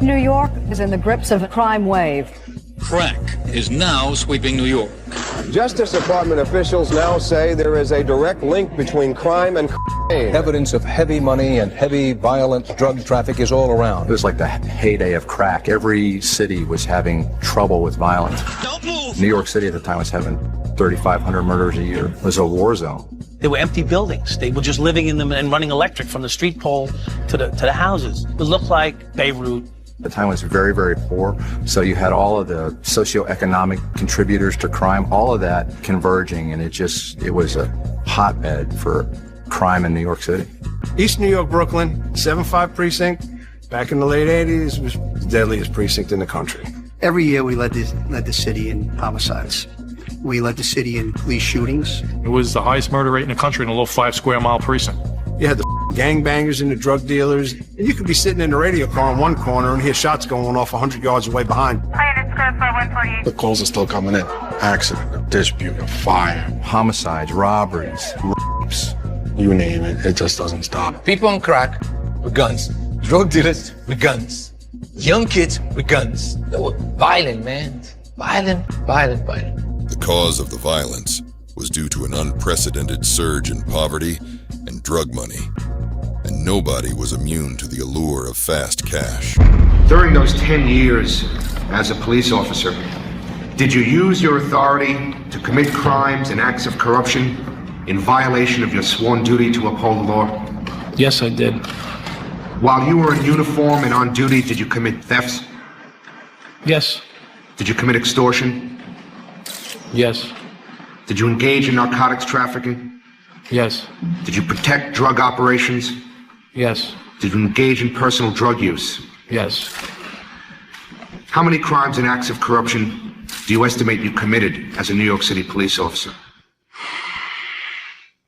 New York is in the grips of a crime wave. Crack is now sweeping New York. Justice Department officials now say there is a direct link between crime and cocaine. Evidence of heavy money and heavy violent drug traffic is all around. It was like the heyday of crack. Every city was having trouble with violence. Don't move! New York City at the time was having 3,500 murders a year. It was a war zone. They were empty buildings. They were just living in them and running electric from the street pole to the houses. It looked like Beirut. The time was very, very poor. So you had all of the socioeconomic contributors to crime, all of that converging, and it was a hotbed for crime in New York City. East New York, Brooklyn, 7-5 precinct, back in the late 80s, was the deadliest precinct in the country. Every year we led the city in homicides. We led the city in police shootings. It was the highest murder rate in the country in a little 5-square-mile precinct. You had the gangbangers and the drug dealers, and you could be sitting in the radio car in one corner and hear shots going off 100 yards away behind. The calls are still coming in. Accident, a dispute, a fire. Homicides, robberies, rapes. You name it, it just doesn't stop. People on crack with guns. Drug dealers with guns. Young kids with guns. They were violent, man. Violent. The cause of the violence was due to an unprecedented surge in poverty and drug money, and nobody was immune to the allure of fast cash. During those 10 years as a police officer, did you use your authority to commit crimes and acts of corruption in violation of your sworn duty to uphold the law? Yes, I did. While you were in uniform and on duty, did you commit thefts? Yes. Did you commit extortion? Yes. Did you engage in narcotics trafficking? Yes. Did you protect drug operations? Yes. Did you engage in personal drug use? Yes. How many crimes and acts of corruption do you estimate you committed as a New York City police officer?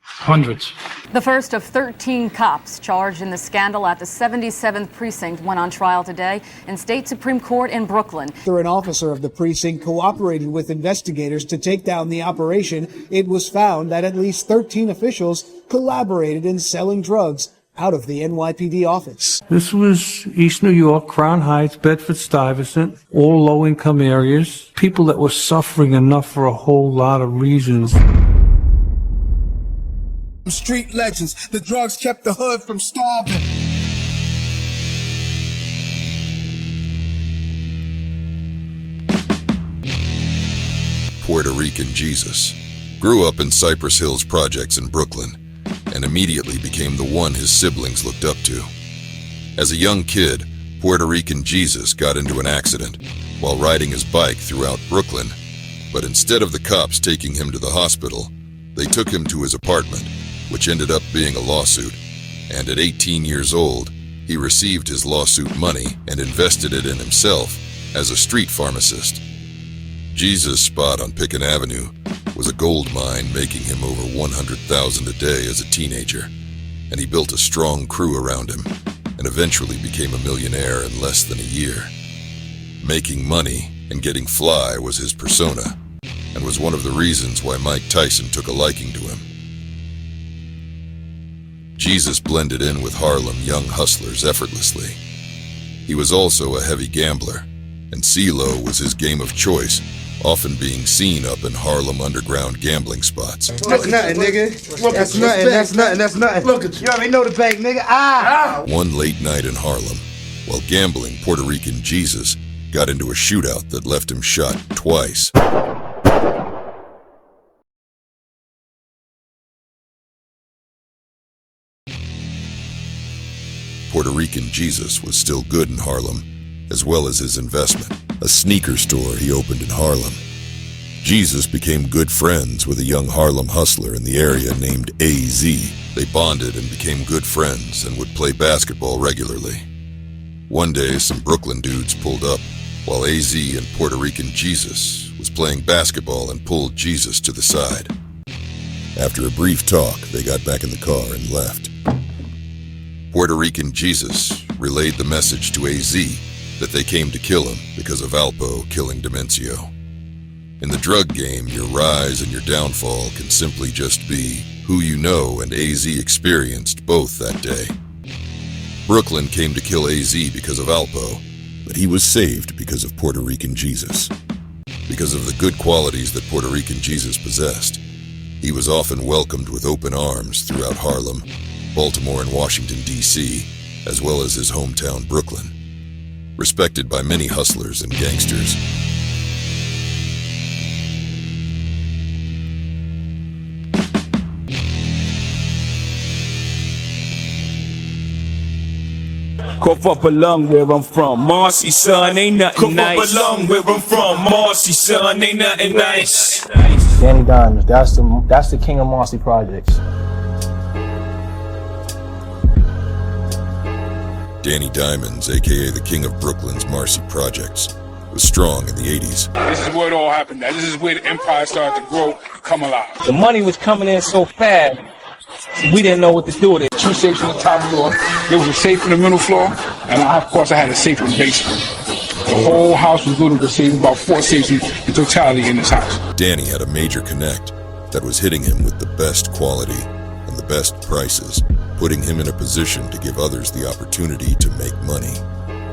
Hundreds. The first of 13 cops charged in the scandal at the 77th precinct went on trial today in State Supreme Court in Brooklyn. After an officer of the precinct cooperated with investigators to take down the operation, it was found that at least 13 officials collaborated in selling drugs out of the NYPD office. This was East New York, Crown Heights, Bedford-Stuyvesant, all low-income areas, people that were suffering enough for a whole lot of reasons. Street legends, the drugs kept the hood from starving. Puerto Rican Jesus grew up in Cypress Hills projects in Brooklyn and immediately became the one his siblings looked up to. As a young kid, Puerto Rican Jesus got into an accident while riding his bike throughout Brooklyn, but instead of the cops taking him to the hospital, they took him to his apartment, which ended up being a lawsuit, and at 18 years old, he received his lawsuit money and invested it in himself as a street pharmacist. Jesus' spot on Picken Avenue was a gold mine, making him over $100,000 a day as a teenager, and he built a strong crew around him and eventually became a millionaire in less than a year. Making money and getting fly was his persona, and was one of the reasons why Mike Tyson took a liking to him. Jesus blended in with Harlem young hustlers effortlessly. He was also a heavy gambler, and CeeLo was his game of choice, often being seen up in Harlem underground gambling spots. That's nothing, nigga. That's nothing. Look at you. You already know the bank, nigga. One late night in Harlem, while gambling, Puerto Rican Jesus got into a shootout that left him shot twice. Puerto Rican Jesus was still good in Harlem, as well as his investment, a sneaker store he opened in Harlem. Jesus became good friends with a young Harlem hustler in the area named AZ. They bonded and became good friends and would play basketball regularly. One day, some Brooklyn dudes pulled up while AZ and Puerto Rican Jesus was playing basketball and pulled Jesus to the side. After a brief talk, they got back in the car and left. Puerto Rican Jesus relayed the message to AZ that they came to kill him because of Alpo killing Demencio. In the drug game, your rise and your downfall can simply just be who you know, and AZ experienced both that day. Brooklyn came to kill AZ because of Alpo, But he was saved because of Puerto Rican Jesus. Because of the good qualities that Puerto Rican Jesus possessed, he was often welcomed with open arms throughout Harlem, Baltimore, and Washington, D.C., as well as his hometown, Brooklyn. Respected by many hustlers and gangsters, Cough up a lung where I'm from. Marcy, son, ain't nothing nice. Cough up a lung where I'm from. Marcy, son, ain't nothing nice. Danny Diamonds, that's the king of Marcy projects. Danny Diamonds, aka the king of Brooklyn's Marcy projects, was strong in the 80s. This is where it all happened. This is where the empire started to grow, come alive. The money was coming in so fast, we didn't know what to do with it. 2 safes on the top floor. There was a safe in the middle floor, and of course I had a safe in the basement. The whole house was loaded with safes, about 4 safes in totality in this house. Danny had a major connect that was hitting him with the best quality and the best prices, putting him in a position to give others the opportunity to make money.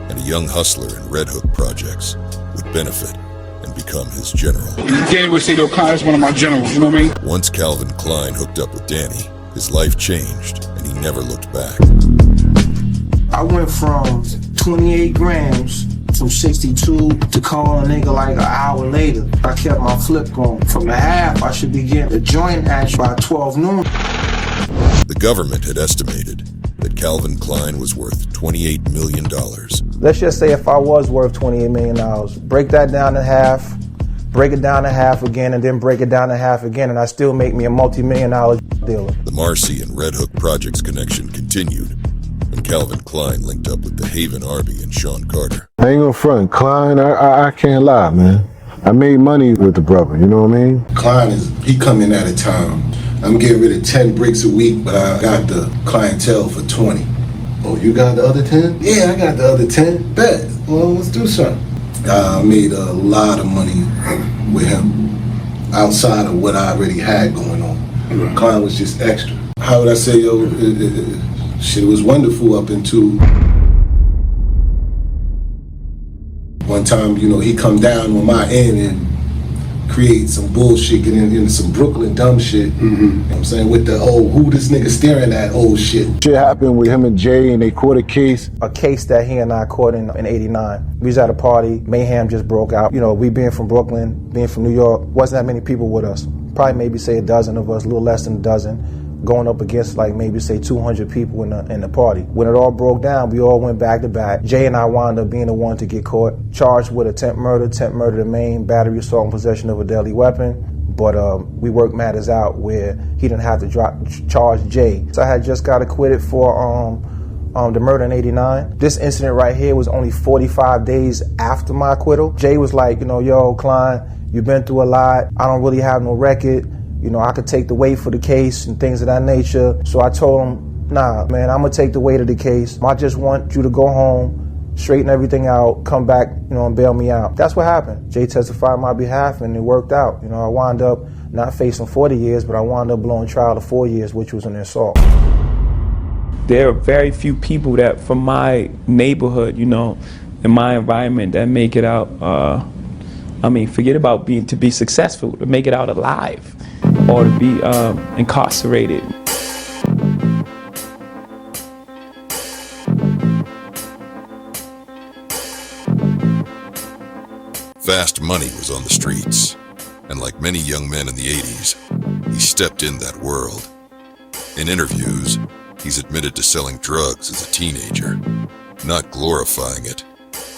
And a young hustler in Red Hook projects would benefit and become his general. Danny would say, "Yo, Klein is one of my generals," you know what I mean? Once Calvin Klein hooked up with Danny, his life changed and he never looked back. I went from 28 grams from 62 to calling a nigga like an hour later. I kept my flip going. From the half, I should be getting a joint action by 12 noon. The government had estimated that Calvin Klein was worth $28 million. Let's just say if I was worth $28 million, break that down in half, break it down to half again, and then break it down to half again, and I still make me a multi-million-dollar dealer. The Marcy and Red Hook projects connection continued when Calvin Klein linked up with the Haven Arby and Sean Carter. I ain't gonna front. Klein, I can't lie, man. I made money with the brother, you know what I mean? Klein he coming out of town. I'm getting rid of 10 bricks a week, but I got the clientele for 20. Oh, you got the other 10? Yeah, I got the other 10. Bet. Well, let's do something. I made a lot of money with him outside of what I already had going on. Mm-hmm. Klein was just extra. How would I say, yo, shit was wonderful up until one time, you know, he come down on my end and create some bullshit, get into some Brooklyn dumb shit. Mm-hmm. You know what I'm saying? With the who this nigga staring at old shit. Shit happened with him and Jay and they caught a case. A case that he and I caught in '89. We was at a party, mayhem just broke out. You know, we being from Brooklyn, being from New York, wasn't that many people with us. Probably maybe say a dozen of us, a little less than a dozen, going up against like maybe say 200 people in the party. When it all broke down, we all went back to back. Jay and I wound up being the one to get caught, charged with attempt murder to main, battery, assault, and possession of a deadly weapon. But we worked matters out where he didn't have to charge Jay. So I had just got acquitted for the murder in '89. This incident right here was only 45 days after my acquittal. Jay was like, you know, yo, Klein, you've been through a lot. I don't really have no record. You know, I could take the weight for the case and things of that nature. So I told him, nah, man, I'm gonna take the weight of the case. I just want you to go home, straighten everything out, come back, you know, and bail me out. That's what happened. Jay testified on my behalf and it worked out. You know, I wound up not facing 40 years, but I wound up blowing trial to 4 years, which was an assault. There are very few people that from my neighborhood, you know, in my environment that make it out, forget about to be successful, to make it out alive or to be incarcerated. Fast money was on the streets, and like many young men in the 80s, he stepped in that world. In interviews, he's admitted to selling drugs as a teenager, not glorifying it,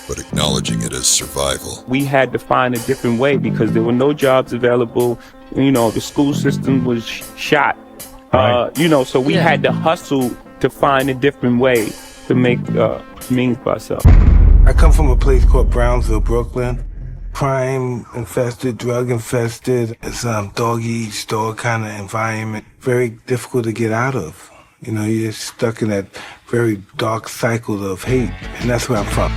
but acknowledging it as survival. We had to find a different way because there were no jobs available. You know, the school system was shot. Right. You know, so we had to hustle to find a different way to make means for ourselves. I come from a place called Brownsville, Brooklyn. Crime infested, drug infested. It's dog-eat-dog kind of environment. Very difficult to get out of. You know, you're stuck in that very dark cycle of hate, and that's where I'm from.